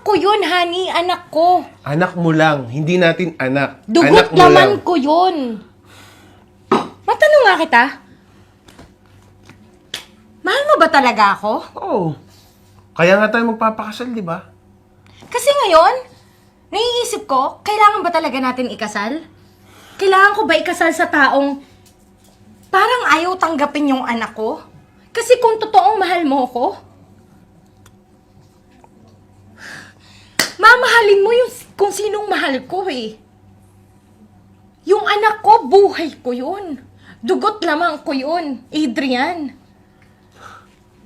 ko yun, honey. Anak ko. Anak mo lang, hindi natin anak. Dugot Anak mo lang. laman ko yun. Matanong nga kita. Mahal mo ba talaga ako? Oo. Kaya nga tayo magpapakasal, di ba? Kasi ngayon, naiisip ko, kailangan ba talaga natin ikasal? Kailangan ko ba ikasal sa taong parang ayaw tanggapin yung anak ko? Kasi kung totoong mahal mo ko, mamahalin mo yung kung sinong mahal ko eh. Yung anak ko, buhay ko yun. Dugot lamang ko yun, Adrian.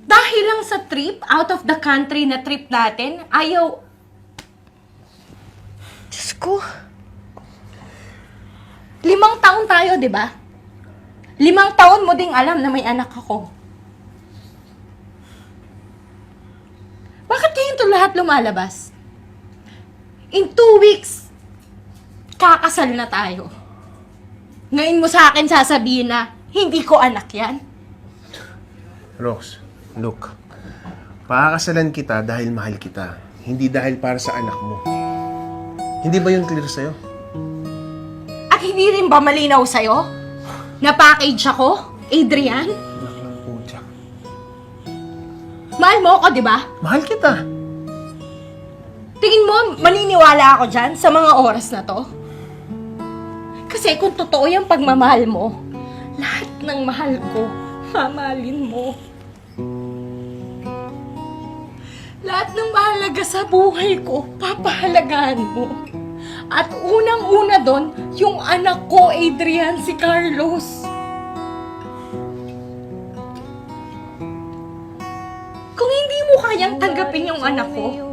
Dahil lang sa trip, out of the country na trip natin, ayaw... Diyos ko. 5 taon tayo, di ba? 5 taon mo ding alam na may anak ako. Bakit ngayon to lahat lumalabas? In 2 weeks, kakasal na tayo. Ngayon mo sa akin sasabihin na, hindi ko anak yan. Rox, look. Pakakasalan kita dahil mahal kita. Hindi dahil para sa anak mo. Hindi ba yun clear sa'yo? At hindi rin ba malinaw sa'yo? Na-package ako, Adrian? Anak lang po, Jack. Mahal mo ako, di ba? Mahal kita. Tingin mo, maniniwala ako dyan sa mga oras na to? Kasi kung totoo yung pagmamahal mo, lahat ng mahal ko, mamahalin mo. Lahat ng mahalaga sa buhay ko, papahalagaan mo. At unang-una doon, yung anak ko, Adrian, si Carlos. Kung hindi mo kayang tanggapin yung anak ko,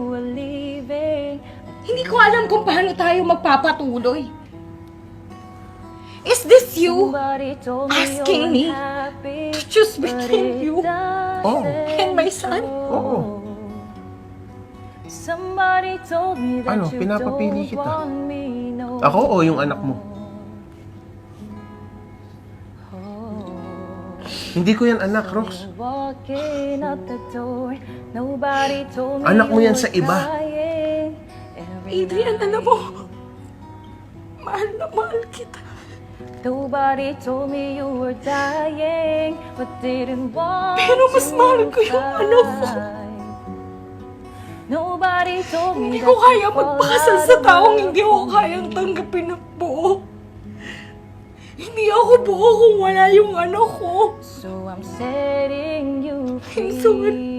hindi ko alam kung paano tayo magpapatuloy. Is this you asking me to choose between you Oo. and my son? Oo. Ano, pinapapili kita? Ako o yung anak mo? Hindi ko yan anak, Rox. Anak mo yan sa iba. Adrian, alam mo, mahal na mahal kita. Nobody told me you were dying, but didn't want Pero mas mahal ko yung anak ko. Nobody told me Hindi ko kaya magpakasal sa taong hindi ko kayang tanggapin ng buo. Hindi ako buo kung wala yung anak ko. So I'm setting you I'm sorry. free.